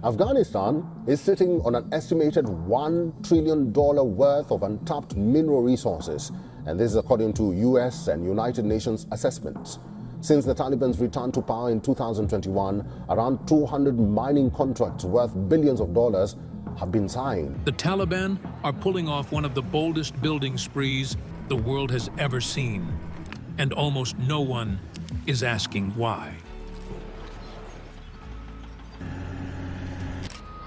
Afghanistan is sitting on an estimated $1 trillion worth of untapped mineral resources, and this is according to US and United Nations assessments. Since the Taliban's return to power in 2021, around 200 mining contracts worth billions of dollars have been signed. The Taliban are pulling off one of the boldest building sprees the world has ever seen, and almost no one is asking why.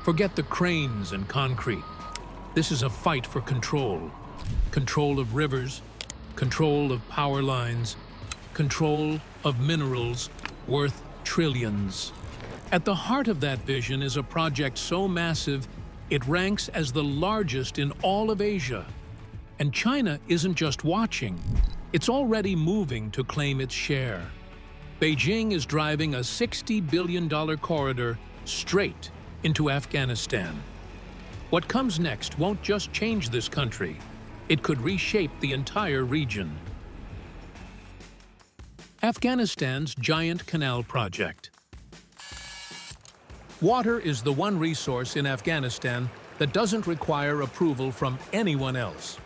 Forget the cranes and concrete. This is a fight for control. Control of rivers, control of power lines, control of minerals worth trillions. At the heart of that vision is a project so massive it ranks as the largest in all of Asia. And China isn't just watching, it's already moving to claim its share. Beijing is driving a $60 billion corridor straight into Afghanistan. What comes next won't just change this country, it could reshape the entire region. Afghanistan's giant canal project. Water is the one resource in Afghanistan that doesn't require approval from anyone else.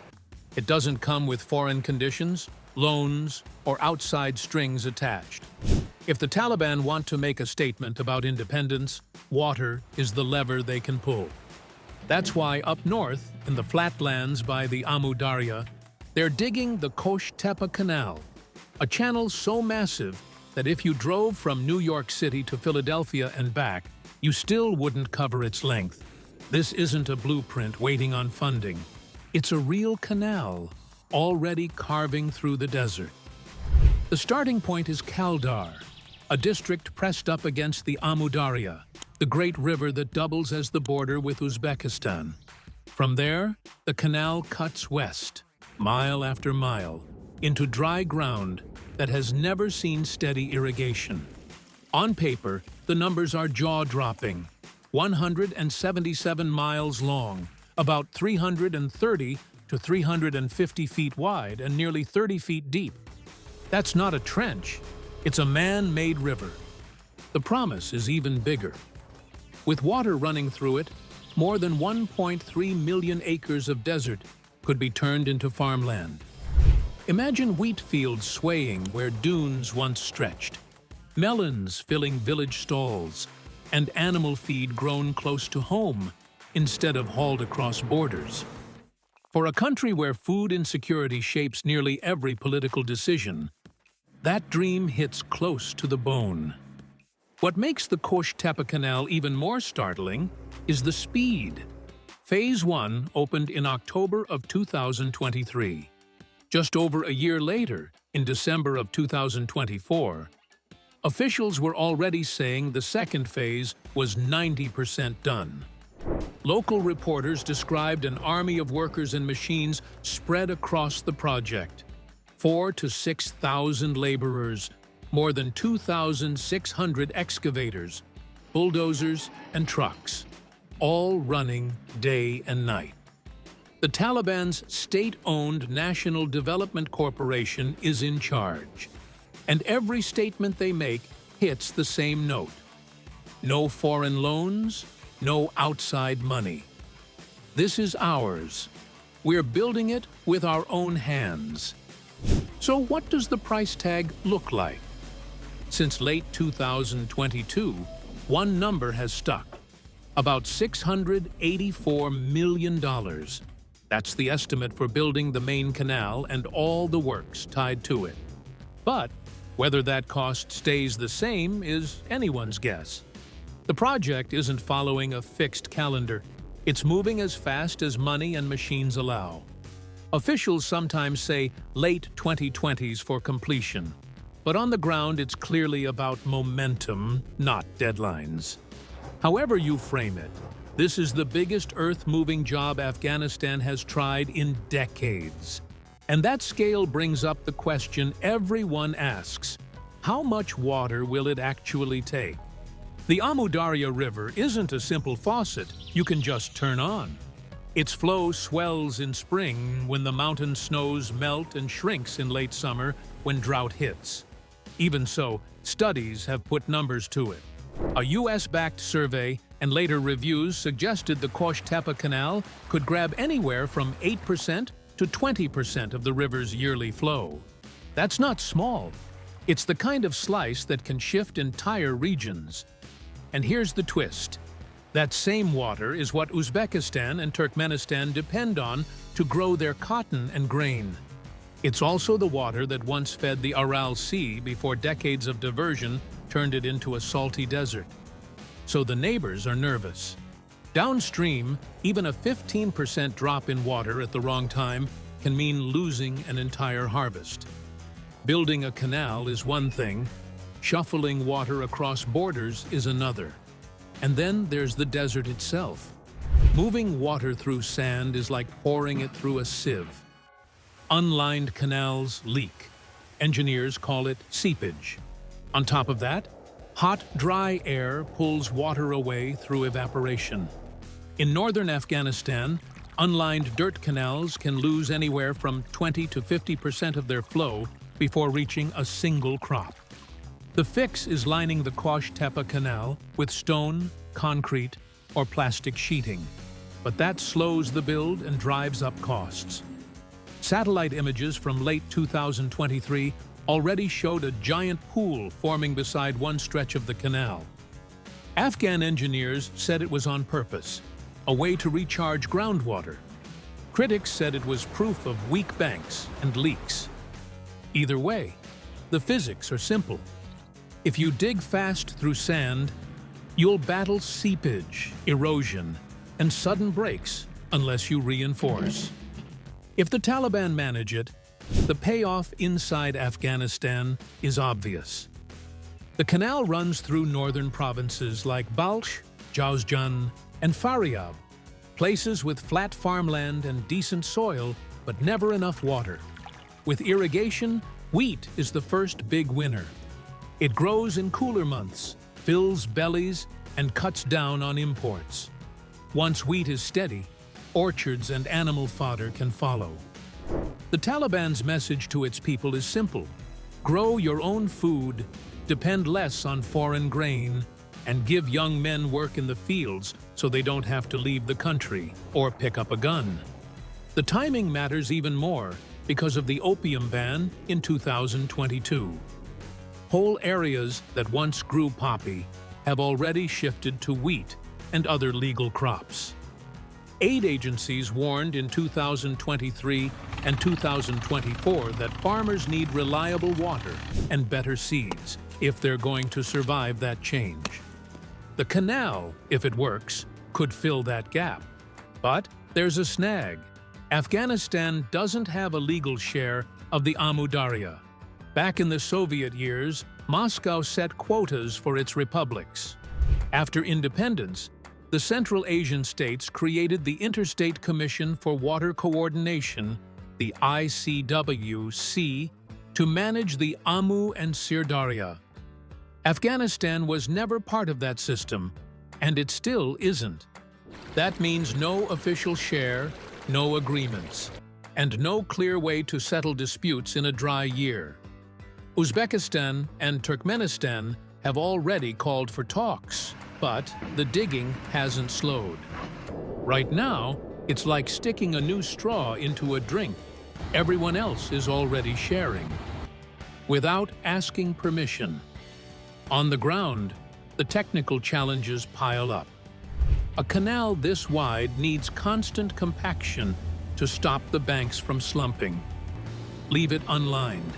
It doesn't come with foreign conditions, loans, or outside strings attached. If the Taliban want to make a statement about independence, water is the lever they can pull. That's why up north, in the flatlands by the Amu Darya, they're digging the Kosh Tepa Canal, a channel so massive that if you drove from New York City to Philadelphia and back, you still wouldn't cover its length. This isn't a blueprint waiting on funding. It's a real canal, already carving through the desert. The starting point is Kaldar, a district pressed up against the Amu Darya, the great river that doubles as the border with Uzbekistan. From there, the canal cuts west, mile after mile, into dry ground that has never seen steady irrigation. On paper, the numbers are jaw-dropping: 177 miles long, about 330 to 350 feet wide, and nearly 30 feet deep. That's not a trench, it's a man-made river. The promise is even bigger. With water running through it, more than 1.3 million acres of desert could be turned into farmland. Imagine wheat fields swaying where dunes once stretched, melons filling village stalls, and animal feed grown close to home instead of hauled across borders. For a country where food insecurity shapes nearly every political decision, that dream hits close to the bone. What makes the Kosh Tepa Canal even more startling is the speed. Phase 1 opened in October of 2023. Just over a year later, in December of 2024, officials were already saying the second phase was 90% done. Local reporters described an army of workers and machines spread across the project. 4,000 to 6,000 laborers, more than 2,600 excavators, bulldozers, and trucks, all running day and night. The Taliban's state-owned National Development Corporation is in charge, and every statement they make hits the same note. No foreign loans, no outside money. This is ours. We're building it with our own hands. So what does the price tag look like? Since late 2022, one number has stuck: about $684 million. That's the estimate for building the main canal and all the works tied to it. But whether that cost stays the same is anyone's guess. The project isn't following a fixed calendar. It's moving as fast as money and machines allow. Officials sometimes say late 2020s for completion, but on the ground it's clearly about momentum, not deadlines. However you frame it, this is the biggest earth-moving job Afghanistan has tried in decades. And that scale brings up the question everyone asks: how much water will it actually take? The Amu Darya River isn't a simple faucet you can just turn on. Its flow swells in spring when the mountain snows melt and shrinks in late summer when drought hits. Even so, studies have put numbers to it. A US-backed survey and later reviews suggested the Kosh Tepa Canal could grab anywhere from 8% to 20% of the river's yearly flow. That's not small. It's the kind of slice that can shift entire regions. And here's the twist. That same water is what Uzbekistan and Turkmenistan depend on to grow their cotton and grain. It's also the water that once fed the Aral Sea before decades of diversion turned it into a salty desert. So the neighbors are nervous. Downstream, even a 15% drop in water at the wrong time can mean losing an entire harvest. Building a canal is one thing, shuffling water across borders is another. And then there's the desert itself. Moving water through sand is like pouring it through a sieve. Unlined canals leak. Engineers call it seepage. On top of that, hot, dry air pulls water away through evaporation. In northern Afghanistan, unlined dirt canals can lose anywhere from 20 to 50% of their flow before reaching a single crop. The fix is lining the Kosh Tepa Canal with stone, concrete, or plastic sheeting, but that slows the build and drives up costs. Satellite images from late 2023 already showed a giant pool forming beside one stretch of the canal. Afghan engineers said it was on purpose, a way to recharge groundwater. Critics said it was proof of weak banks and leaks. Either way, the physics are simple. If you dig fast through sand, you'll battle seepage, erosion, and sudden breaks unless you reinforce. If the Taliban manage it, the payoff inside Afghanistan is obvious. The canal runs through northern provinces like Balch, Jawzjan, and Faryab, places with flat farmland and decent soil, but never enough water. With irrigation, wheat is the first big winner. It grows in cooler months, fills bellies, and cuts down on imports. Once wheat is steady, orchards and animal fodder can follow. The Taliban's message to its people is simple. Grow your own food, depend less on foreign grain, and give young men work in the fields so they don't have to leave the country or pick up a gun. The timing matters even more because of the opium ban in 2022. Whole areas that once grew poppy have already shifted to wheat and other legal crops. Aid agencies warned in 2023 and 2024 that farmers need reliable water and better seeds if they're going to survive that change. The canal, if it works, could fill that gap. But there's a snag. Afghanistan doesn't have a legal share of the Amu Darya. Back in the Soviet years, Moscow set quotas for its republics. After independence, the Central Asian states created the Interstate Commission for Water Coordination, the ICWC, to manage the Amu and Sir Darya. Afghanistan was never part of that system, and it still isn't. That means no official share, no agreements, and no clear way to settle disputes in a dry year. Uzbekistan and Turkmenistan have already called for talks, but the digging hasn't slowed. Right now, it's like sticking a new straw into a drink. Everyone else is already sharing, without asking permission. On the ground, the technical challenges pile up. A canal this wide needs constant compaction to stop the banks from slumping. Leave it unlined,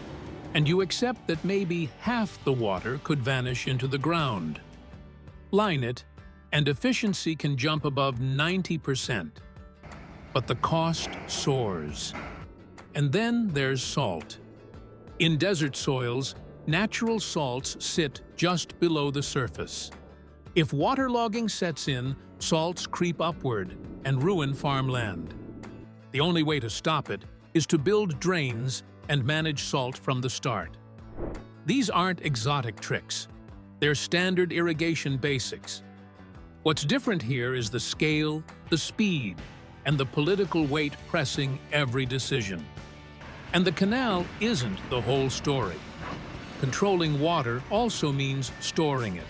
and you accept that maybe half the water could vanish into the ground. Line it, and efficiency can jump above 90%. But the cost soars. And then there's salt. In desert soils, natural salts sit just below the surface. If waterlogging sets in, salts creep upward and ruin farmland. The only way to stop it is to build drains and manage salt from the start. These aren't exotic tricks. They're standard irrigation basics. What's different here is the scale, the speed, and the political weight pressing every decision. And the canal isn't the whole story. Controlling water also means storing it.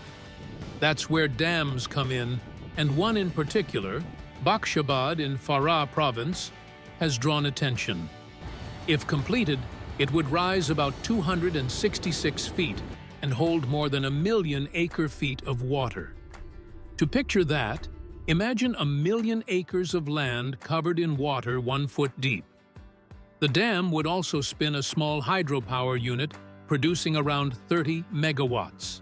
That's where dams come in, and one in particular, Bakshabad in Farah province, has drawn attention. If completed, it would rise about 266 feet and hold more than 1 million acre-feet of water. To picture that, imagine 1 million acres of land covered in water 1 foot deep. The dam would also spin a small hydropower unit producing around 30 megawatts.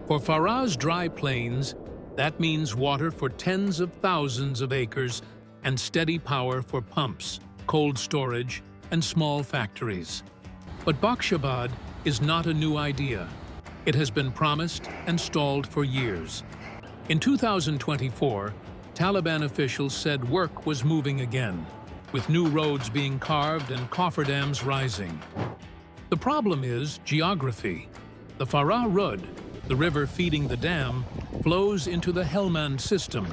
For Farah's dry plains, that means water for tens of thousands of acres and steady power for pumps, cold storage, and small factories. But Bakshabad is not a new idea. It has been promised and stalled for years. In 2024, Taliban officials said work was moving again, with new roads being carved and cofferdams rising. The problem is geography. The Farah Rud, the river feeding the dam, flows into the Helmand system,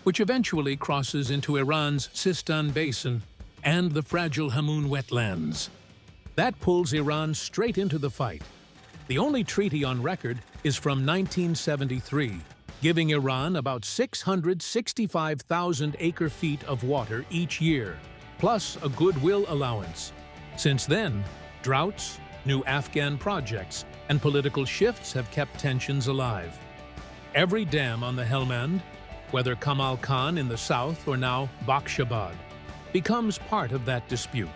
which eventually crosses into Iran's Sistan Basin and the fragile Hamoun wetlands. That pulls Iran straight into the fight. The only treaty on record is from 1973, giving Iran about 665,000 acre-feet of water each year, plus a goodwill allowance. Since then, droughts, new Afghan projects, and political shifts have kept tensions alive. Every dam on the Helmand, whether Kamal Khan in the south or now Bakshabad, becomes part of that dispute.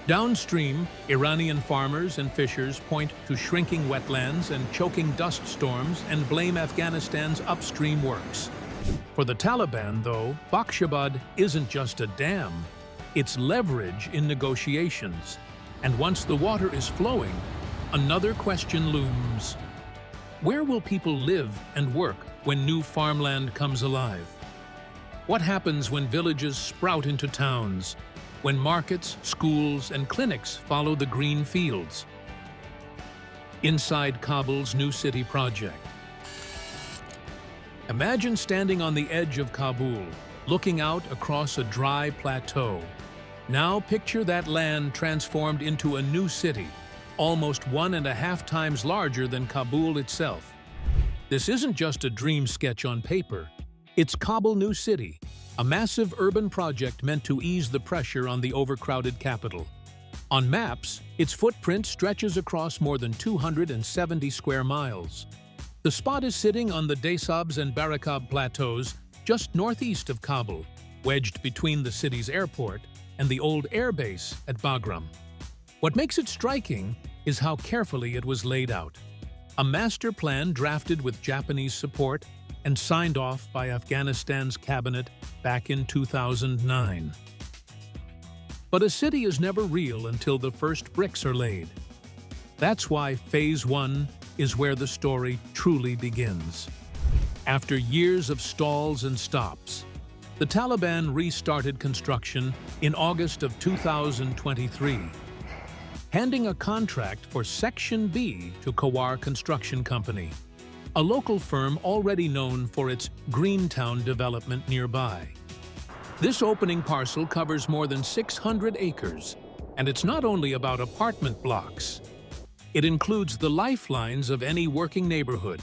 Downstream, Iranian farmers and fishers point to shrinking wetlands and choking dust storms and blame Afghanistan's upstream works. For the Taliban, though, Bakshabad isn't just a dam, it's leverage in negotiations. And once the water is flowing, another question looms. Where will people live and work when new farmland comes alive? What happens when villages sprout into towns? When markets, schools, and clinics follow the green fields? Inside Kabul's new city project. Imagine standing on the edge of Kabul, looking out across a dry plateau. Now picture that land transformed into a new city, almost 1.5 times larger than Kabul itself. This isn't just a dream sketch on paper. It's Kabul New City, a massive urban project meant to ease the pressure on the overcrowded capital. On maps, its footprint stretches across more than 270 square miles. The spot is sitting on the Desabs and Barakab plateaus just northeast of Kabul, wedged between the city's airport and the old air base at Bagram. What makes it striking is how carefully it was laid out. A master plan drafted with Japanese support and signed off by Afghanistan's cabinet back in 2009. But a city is never real until the first bricks are laid. That's why Phase 1 is where the story truly begins. After years of stalls and stops, the Taliban restarted construction in August of 2023, handing a contract for Section B to Kawar Construction Company, a local firm already known for its Greentown development nearby. This opening parcel covers more than 600 acres, and it's not only about apartment blocks. It includes the lifelines of any working neighborhood: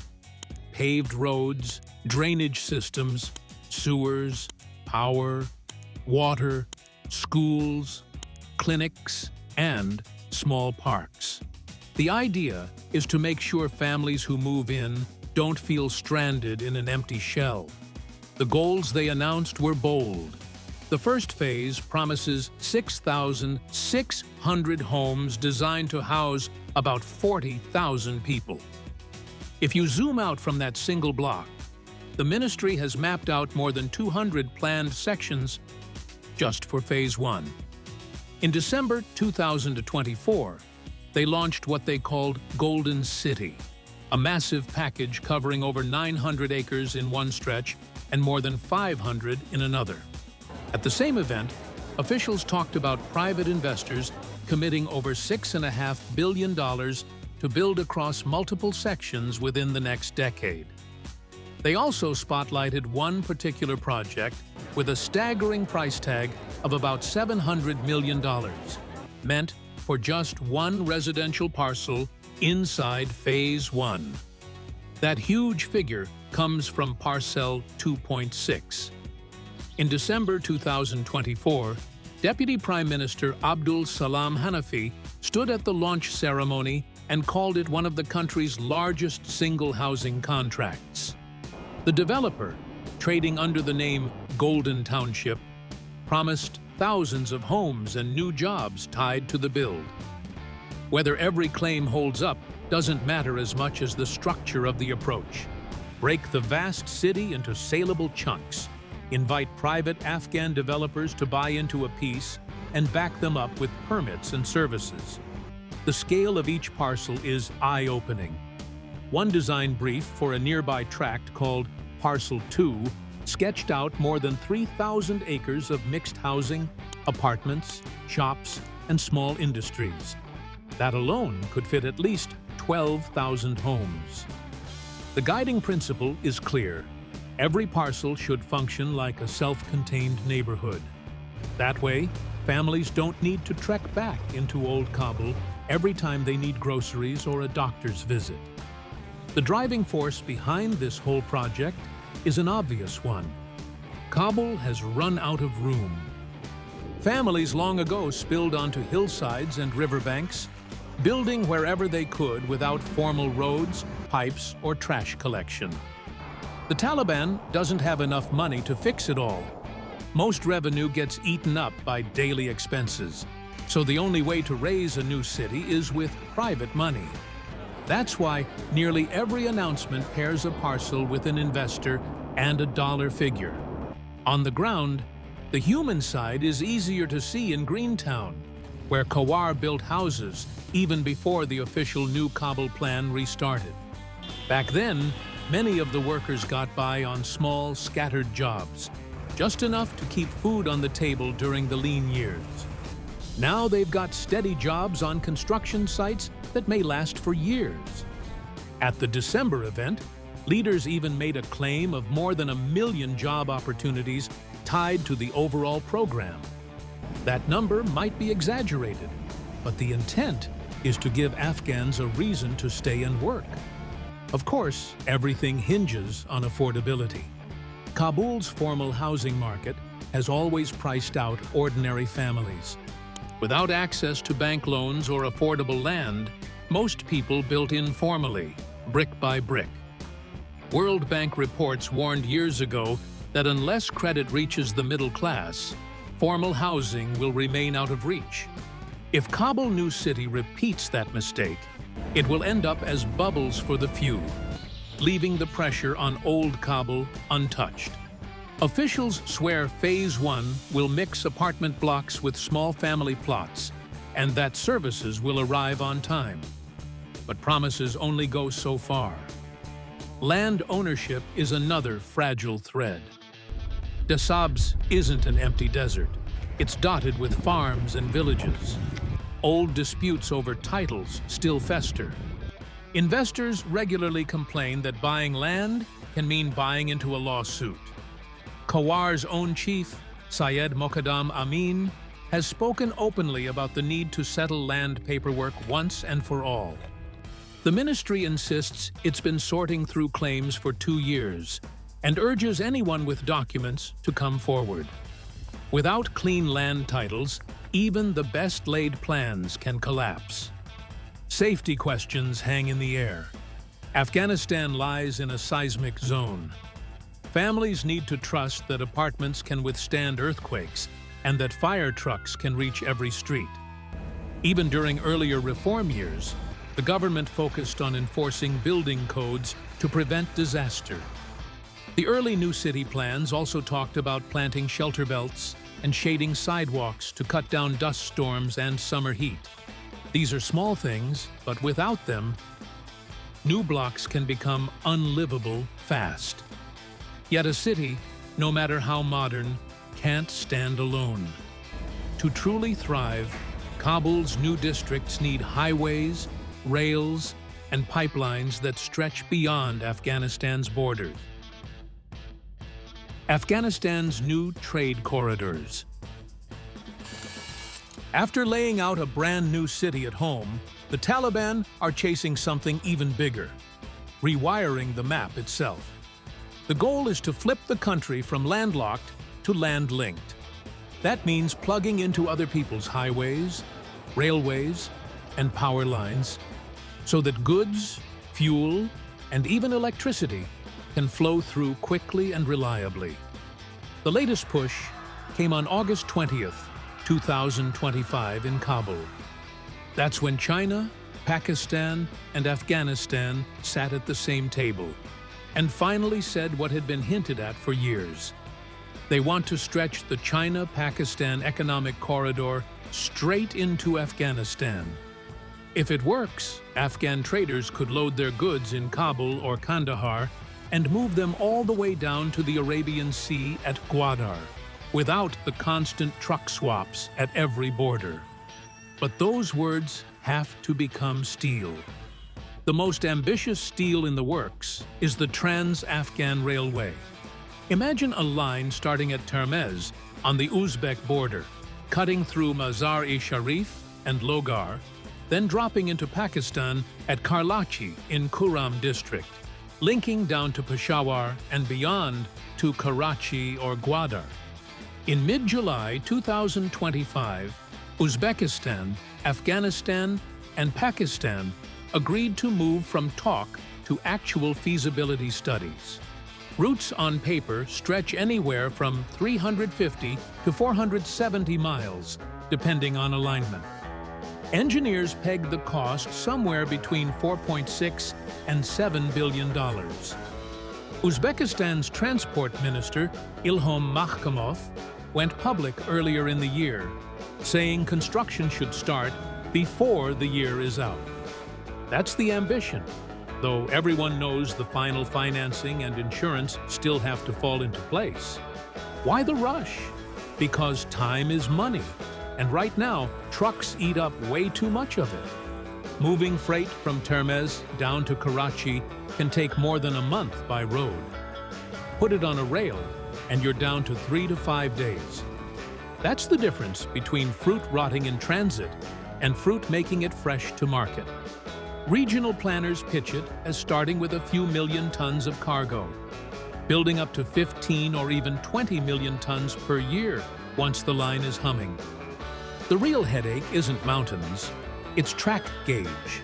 paved roads, drainage systems, sewers, power, water, schools, clinics, and small parks. The idea is to make sure families who move in don't feel stranded in an empty shell. The goals they announced were bold. The first phase promises 6,600 homes designed to house about 40,000 people. If you zoom out from that single block, the ministry has mapped out more than 200 planned sections just for Phase 1. In December 2024, they launched what they called Golden City, a massive package covering over 900 acres in one stretch and more than 500 in another. At the same event, officials talked about private investors committing over $6.5 billion to build across multiple sections within the next decade. They also spotlighted one particular project with a staggering price tag of about $700 million, meant for just one residential parcel inside Phase 1. That huge figure comes from Parcel 2.6. In December 2024, Deputy Prime Minister Abdul Salam Hanafi stood at the launch ceremony and called it one of the country's largest single housing contracts. The developer, trading under the name Golden Township, promised thousands of homes and new jobs tied to the build. Whether every claim holds up doesn't matter as much as the structure of the approach. Break the vast city into saleable chunks, invite private Afghan developers to buy into a piece, and back them up with permits and services. The scale of each parcel is eye-opening. One design brief for a nearby tract called Parcel 2 sketched out more than 3,000 acres of mixed housing, apartments, shops, and small industries. That alone could fit at least 12,000 homes. The guiding principle is clear. Every parcel should function like a self-contained neighborhood. That way, families don't need to trek back into old Kabul every time they need groceries or a doctor's visit. The driving force behind this whole project is an obvious one. Kabul has run out of room. Families long ago spilled onto hillsides and riverbanks, building wherever they could without formal roads, pipes, or trash collection. The Taliban doesn't have enough money to fix it all. Most revenue gets eaten up by daily expenses, so the only way to raise a new city is with private money. That's why nearly every announcement pairs a parcel with an investor and a dollar figure. On the ground, the human side is easier to see in Greentown, where Kawar built houses even before the official new Kabul plan restarted. Back then, many of the workers got by on small, scattered jobs, just enough to keep food on the table during the lean years. Now they've got steady jobs on construction sites that may last for years. At the December event, leaders even made a claim of more than 1 million job opportunities tied to the overall program. That number might be exaggerated, but the intent is to give Afghans a reason to stay and work. Of course, everything hinges on affordability. Kabul's formal housing market has always priced out ordinary families. Without access to bank loans or affordable land, most people built informally, brick by brick. World Bank reports warned years ago that unless credit reaches the middle class, formal housing will remain out of reach. If Kabul New City repeats that mistake, it will end up as bubbles for the few, leaving the pressure on old Kabul untouched. Officials swear Phase 1 will mix apartment blocks with small family plots, and that services will arrive on time. But promises only go so far. Land ownership is another fragile thread. Dasabs isn't an empty desert. It's dotted with farms and villages. Old disputes over titles still fester. Investors regularly complain that buying land can mean buying into a lawsuit. Kawar's own chief, Syed Mokaddam Amin, has spoken openly about the need to settle land paperwork once and for all. The ministry insists it's been sorting through claims for 2 years and urges anyone with documents to come forward. Without clean land titles, even the best-laid plans can collapse. Safety questions hang in the air. Afghanistan lies in a seismic zone. Families need to trust that apartments can withstand earthquakes and that fire trucks can reach every street. Even during earlier reform years, the government focused on enforcing building codes to prevent disaster. The early new city plans also talked about planting shelter belts and shading sidewalks to cut down dust storms and summer heat. These are small things, but without them, new blocks can become unlivable fast. Yet a city, no matter how modern, can't stand alone. To truly thrive, Kabul's new districts need highways, rails, and pipelines that stretch beyond Afghanistan's borders. Afghanistan's new trade corridors. After laying out a brand new city at home, the Taliban are chasing something even bigger. rewiring the map itself. The goal is to flip the country from landlocked to land-linked. That means plugging into other people's highways, railways, and power lines so that goods, fuel, and even electricity can flow through quickly and reliably. The latest push came on August 20th, 2025 in Kabul. That's when China, Pakistan, and Afghanistan sat at the same table and finally said what had been hinted at for years. They want to stretch the China-Pakistan economic corridor straight into Afghanistan. If it works, Afghan traders could load their goods in Kabul or Kandahar and move them all the way down to the Arabian Sea at Gwadar, without the constant truck swaps at every border. But those words have to become steel. The most ambitious steel in the works is the Trans-Afghan Railway. Imagine a line starting at Termez on the Uzbek border, cutting through Mazar-e-Sharif and Logar, then dropping into Pakistan at Karlachi in Kuram district, linking down to Peshawar and beyond to Karachi or Gwadar. In mid-July 2025, Uzbekistan, Afghanistan, and Pakistan agreed to move from talk to actual feasibility studies. Routes on paper stretch anywhere from 350 to 470 miles, depending on alignment. Engineers pegged the cost somewhere between $4.6 and $7 billion. Uzbekistan's transport minister, Ilhom Makhkamov, went public earlier in the year, saying construction should start before the year is out. That's the ambition, though everyone knows the final financing and insurance still have to fall into place. Why the rush? Because time is money, and right now, trucks eat up way too much of it. Moving freight from Termez down to Karachi can take more than a month by road. Put it on a rail, and you're down to 3 to 5 days. That's the difference between fruit rotting in transit and fruit making it fresh to market. Regional planners pitch it as starting with a few million tons of cargo, building up to 15 or even 20 million tons per year once the line is humming. The real headache isn't mountains, it's track gauge.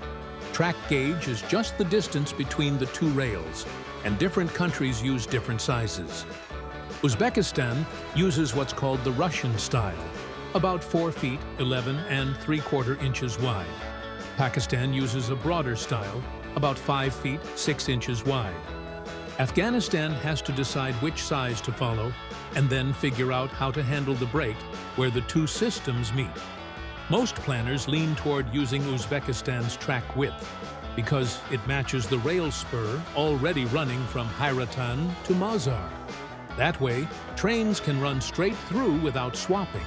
Track gauge is just the distance between the two rails, and different countries use different sizes. Uzbekistan uses what's called the Russian style, about 4 feet 11 and 3/4 inches wide. Pakistan uses a broader style, about 5 feet 6 inches wide. Afghanistan has to decide which size to follow and then figure out how to handle the break where the two systems meet. Most planners lean toward using Uzbekistan's track width because it matches the rail spur already running from Hairatan to Mazar. That way, trains can run straight through without swapping.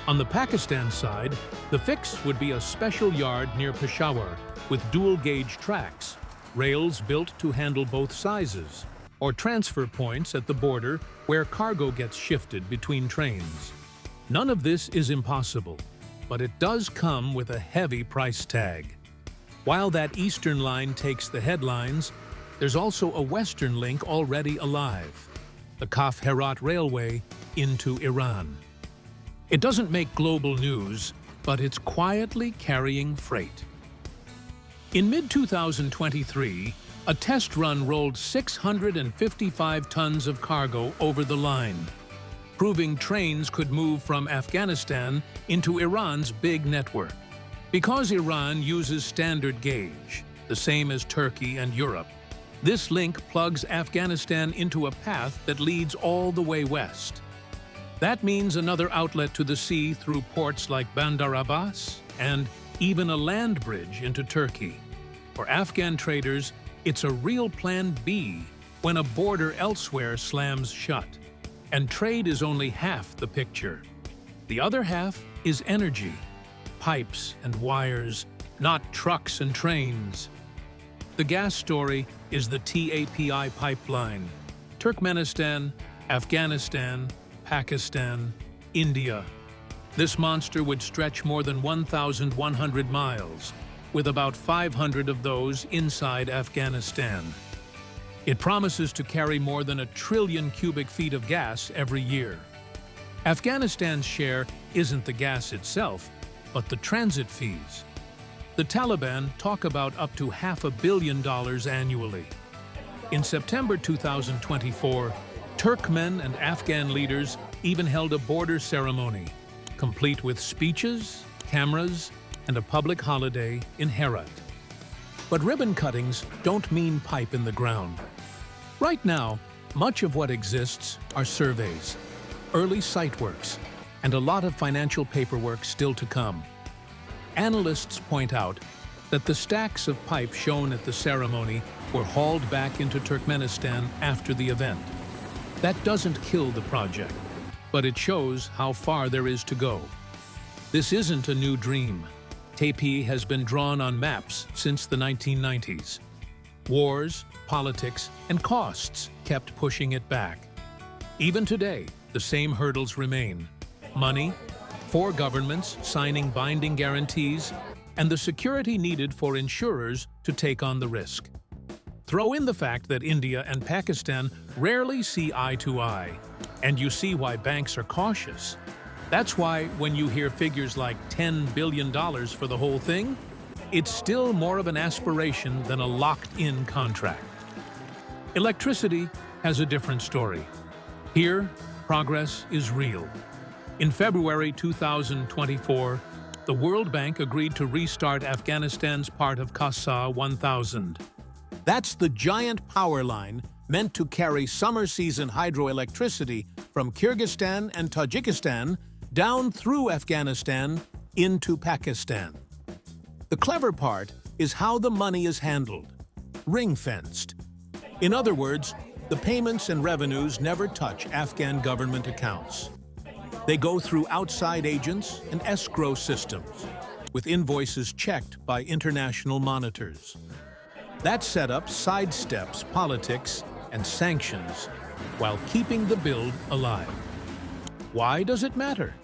On the Pakistan side, the fix would be a special yard near Peshawar with dual-gauge tracks, rails built to handle both sizes, or transfer points at the border where cargo gets shifted between trains. None of this is impossible, but it does come with a heavy price tag. While that eastern line takes the headlines, there's also a western link already alive, the Kaf Herat Railway into Iran. It doesn't make global news, but it's quietly carrying freight. In mid-2023, a test run rolled 655 tons of cargo over the line, proving trains could move from Afghanistan into Iran's big network. Because Iran uses standard gauge, the same as Turkey and Europe, this link plugs Afghanistan into a path that leads all the way west. That means another outlet to the sea through ports like Bandar Abbas and even a land bridge into Turkey. For Afghan traders, it's a real plan B when a border elsewhere slams shut. And trade is only half the picture. The other half is energy, pipes and wires, not trucks and trains. The gas story is the TAPI pipeline. Turkmenistan, Afghanistan, Pakistan, India. This monster would stretch more than 1,100 miles, with about 500 of those inside Afghanistan. It promises to carry more than 1 trillion cubic feet of gas every year. Afghanistan's share isn't the gas itself, but the transit fees. The Taliban talk about up to $500 million annually. In September 2024, Turkmen and Afghan leaders even held a border ceremony, complete with speeches, cameras, and a public holiday in Herat. But ribbon cuttings don't mean pipe in the ground. Right now, much of what exists are surveys, early site works, and a lot of financial paperwork still to come. Analysts point out that the stacks of pipe shown at the ceremony were hauled back into Turkmenistan after the event. That doesn't kill the project, but it shows how far there is to go. This isn't a new dream. Tepe has been drawn on maps since the 1990s. Wars, politics, and costs kept pushing it back. Even today, the same hurdles remain: money, 4 governments signing binding guarantees, and the security needed for insurers to take on the risk. Throw in the fact that India and Pakistan rarely see eye to eye, and you see why banks are cautious. That's why when you hear figures like $10 billion for the whole thing, it's still more of an aspiration than a locked-in contract. Electricity has a different story. Here, progress is real. In February 2024, the World Bank agreed to restart Afghanistan's part of Qasa 1000. That's the giant power line meant to carry summer season hydroelectricity from Kyrgyzstan and Tajikistan down through Afghanistan into Pakistan. The clever part is how the money is handled, ring-fenced. In other words, the payments and revenues never touch Afghan government accounts. They go through outside agents and escrow systems, with invoices checked by international monitors. That setup sidesteps politics and sanctions while keeping the build alive. Why does it matter?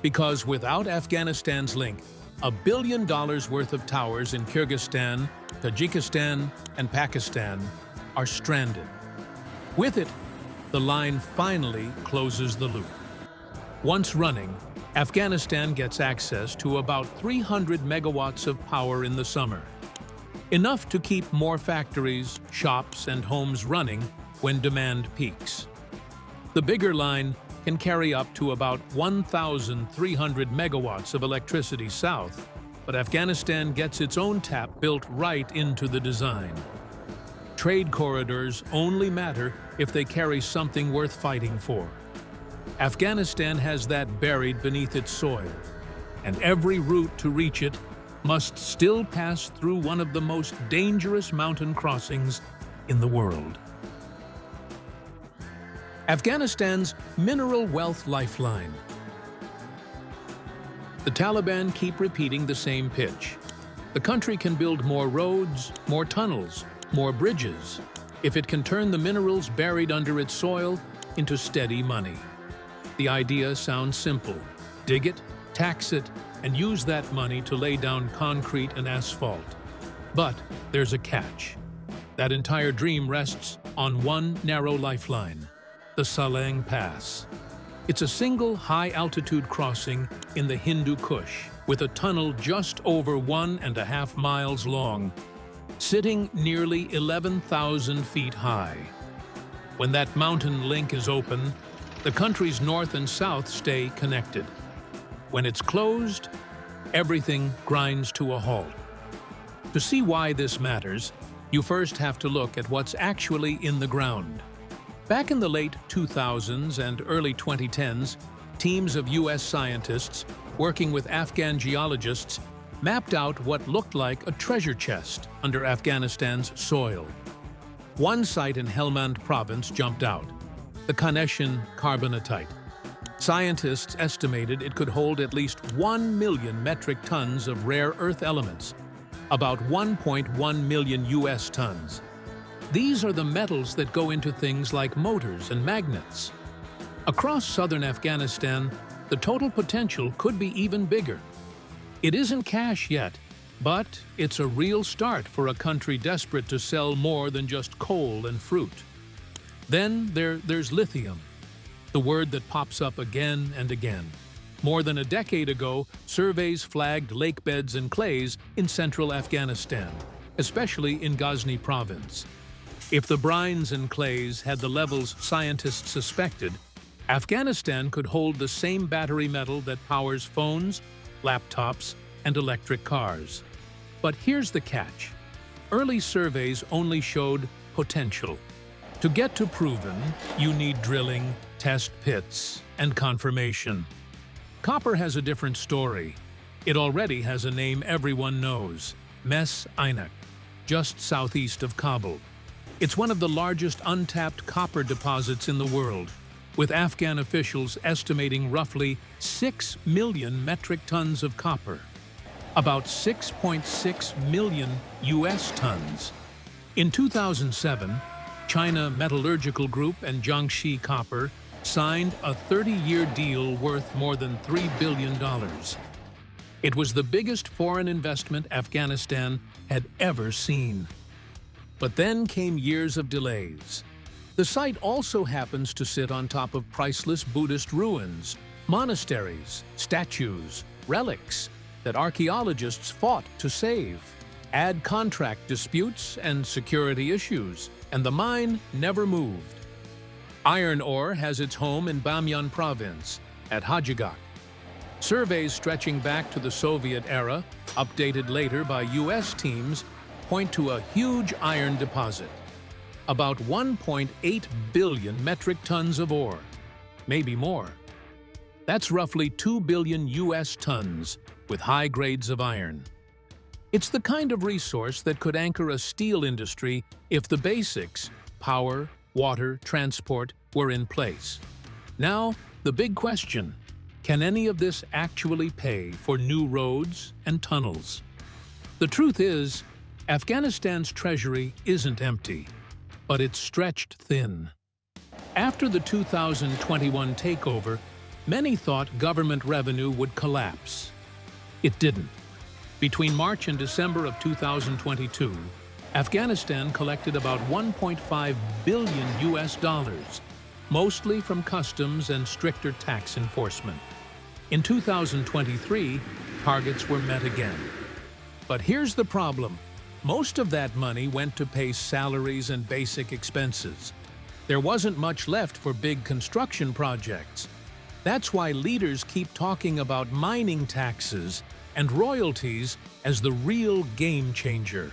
Because without Afghanistan's link, $1 billion worth of towers in Kyrgyzstan, Tajikistan, and Pakistan are stranded. With it, the line finally closes the loop. Once running, Afghanistan gets access to about 300 megawatts of power in the summer, enough to keep more factories, shops, and homes running when demand peaks. The bigger line can carry up to about 1,300 megawatts of electricity south, but Afghanistan gets its own tap built right into the design. Trade corridors only matter if they carry something worth fighting for. Afghanistan has that buried beneath its soil, and every route to reach it must still pass through one of the most dangerous mountain crossings in the world. Afghanistan's mineral wealth lifeline. The Taliban keep repeating the same pitch. The country can build more roads, more tunnels, more bridges, if it can turn the minerals buried under its soil into steady money. The idea sounds simple: dig it, tax it, and use that money to lay down concrete and asphalt. But there's a catch. That entire dream rests on one narrow lifeline: the Salang Pass. It's a single high-altitude crossing in the Hindu Kush, with a tunnel just over 1.5 miles long, sitting nearly 11,000 feet high. When that mountain link is open, the country's north and south stay connected. When it's closed, everything grinds to a halt. To see why this matters, you first have to look at what's actually in the ground. Back in the late 2000s and early 2010s, teams of U.S. scientists working with Afghan geologists mapped out what looked like a treasure chest under Afghanistan's soil. One site in Helmand province jumped out: the Kaneshin carbonatite. Scientists estimated it could hold at least 1 million metric tons of rare earth elements, about 1.1 million U.S. tons. These are the metals that go into things like motors and magnets. Across southern Afghanistan, the total potential could be even bigger. It isn't cash yet, But it's a real start for a country desperate to sell more than just coal and fruit. Then there's lithium, the word that pops up again and again. More than a decade ago, surveys flagged lake beds and clays in central Afghanistan, especially in Ghazni province. If the brines and clays had the levels scientists suspected, Afghanistan could hold the same battery metal that powers phones, laptops, and electric cars. But here's the catch. Early surveys only showed potential. To get to proven, you need drilling, test pits, and confirmation. Copper has a different story. It already has a name everyone knows, Mes Aynak, just southeast of Kabul. It's one of the largest untapped copper deposits in the world, with Afghan officials estimating roughly 6 million metric tons of copper, about 6.6 million US tons. In 2007, China Metallurgical Group and Jiangxi Copper signed a 30-year deal worth more than $3 billion. It was the biggest foreign investment Afghanistan had ever seen. But then came years of delays. The site also happens to sit on top of priceless Buddhist ruins, monasteries, statues, relics that archaeologists fought to save. Add contract disputes and security issues, and the mine never moved. Iron ore has its home in Bamyan province, at Hajigak. Surveys stretching back to the Soviet era, updated later by US teams, point to a huge iron deposit. About 1.8 billion metric tons of ore, maybe more. That's roughly 2 billion US tons with high grades of iron. It's the kind of resource that could anchor a steel industry if the basics, power, water, transport, were in place. Now, the big question, can any of this actually pay for new roads and tunnels? The truth is, Afghanistan's treasury isn't empty, but it's stretched thin. After the 2021 takeover, many thought government revenue would collapse. It didn't. Between March and December of 2022, Afghanistan collected about 1.5 billion US dollars, mostly from customs and stricter tax enforcement. In 2023, targets were met again. But here's the problem. Most of that money went to pay salaries and basic expenses. There wasn't much left for big construction projects. That's why leaders keep talking about mining taxes and royalties as the real game changer.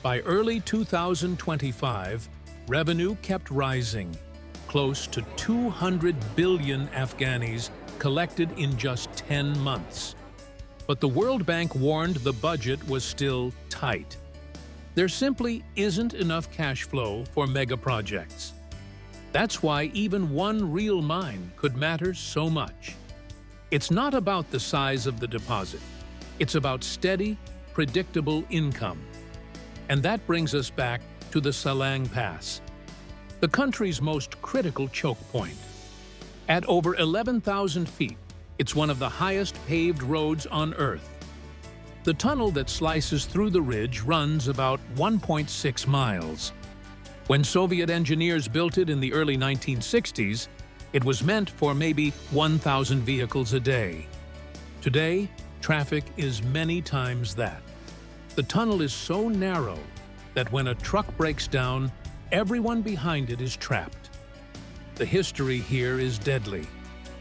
By early 2025, revenue kept rising, close to 200 billion Afghanis collected in just 10 months. But the World Bank warned the budget was still tight. There simply isn't enough cash flow for mega projects. That's why even one real mine could matter so much. It's not about the size of the deposit. It's about steady, predictable income. And that brings us back to the Salang Pass, the country's most critical choke point. At over 11,000 feet, it's one of the highest paved roads on Earth. The tunnel that slices through the ridge runs about 1.6 miles. When Soviet engineers built it in the early 1960s, it was meant for maybe 1,000 vehicles a day. Today, traffic is many times that. The tunnel is so narrow that when a truck breaks down, everyone behind it is trapped. The history here is deadly.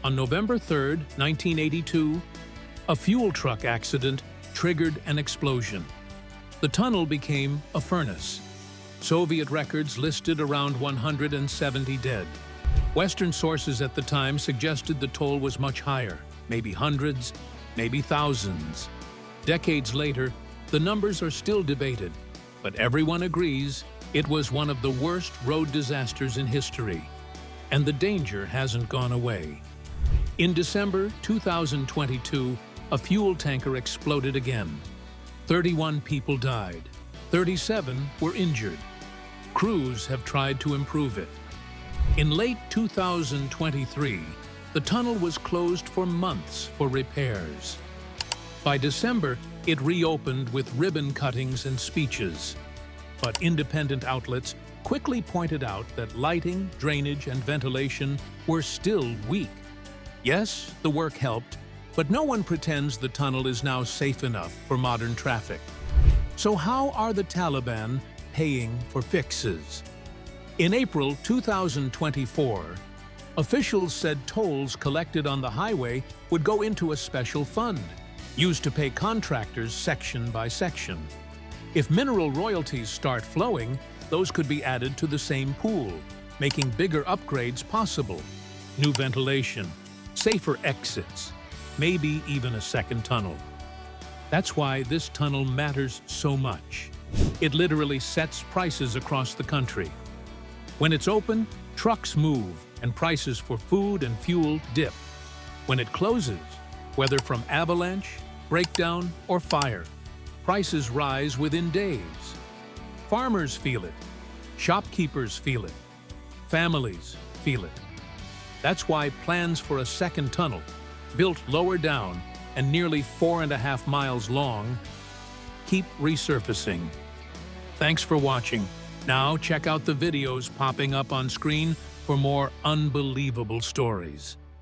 On November 3, 1982, a fuel truck accident triggered an explosion. The tunnel became a furnace. Soviet records listed around 170 dead. Western sources at the time suggested the toll was much higher, maybe hundreds, maybe thousands. Decades later, the numbers are still debated, but everyone agrees it was one of the worst road disasters in history, and the danger hasn't gone away. In December 2022, a fuel tanker exploded again. 31 people died. 37 were injured. Crews have tried to improve it. In late 2023, the tunnel was closed for months for repairs. By December, it reopened with ribbon cuttings and speeches. But independent outlets quickly pointed out that lighting, drainage, and ventilation were still weak. Yes, the work helped, but no one pretends the tunnel is now safe enough for modern traffic. So how are the Taliban paying for fixes? In April 2024, officials said tolls collected on the highway would go into a special fund, used to pay contractors section by section. If mineral royalties start flowing, those could be added to the same pool, making bigger upgrades possible. New ventilation, safer exits, maybe even a second tunnel. That's why this tunnel matters so much. It literally sets prices across the country. When it's open, trucks move and prices for food and fuel dip. When it closes, whether from avalanche, breakdown, or fire, prices rise within days. Farmers feel it, shopkeepers feel it, families feel it. That's why plans for a second tunnel, built lower down and nearly 4.5 miles long, keep resurfacing. Thanks for watching. Now check out the videos popping up on screen for more unbelievable stories.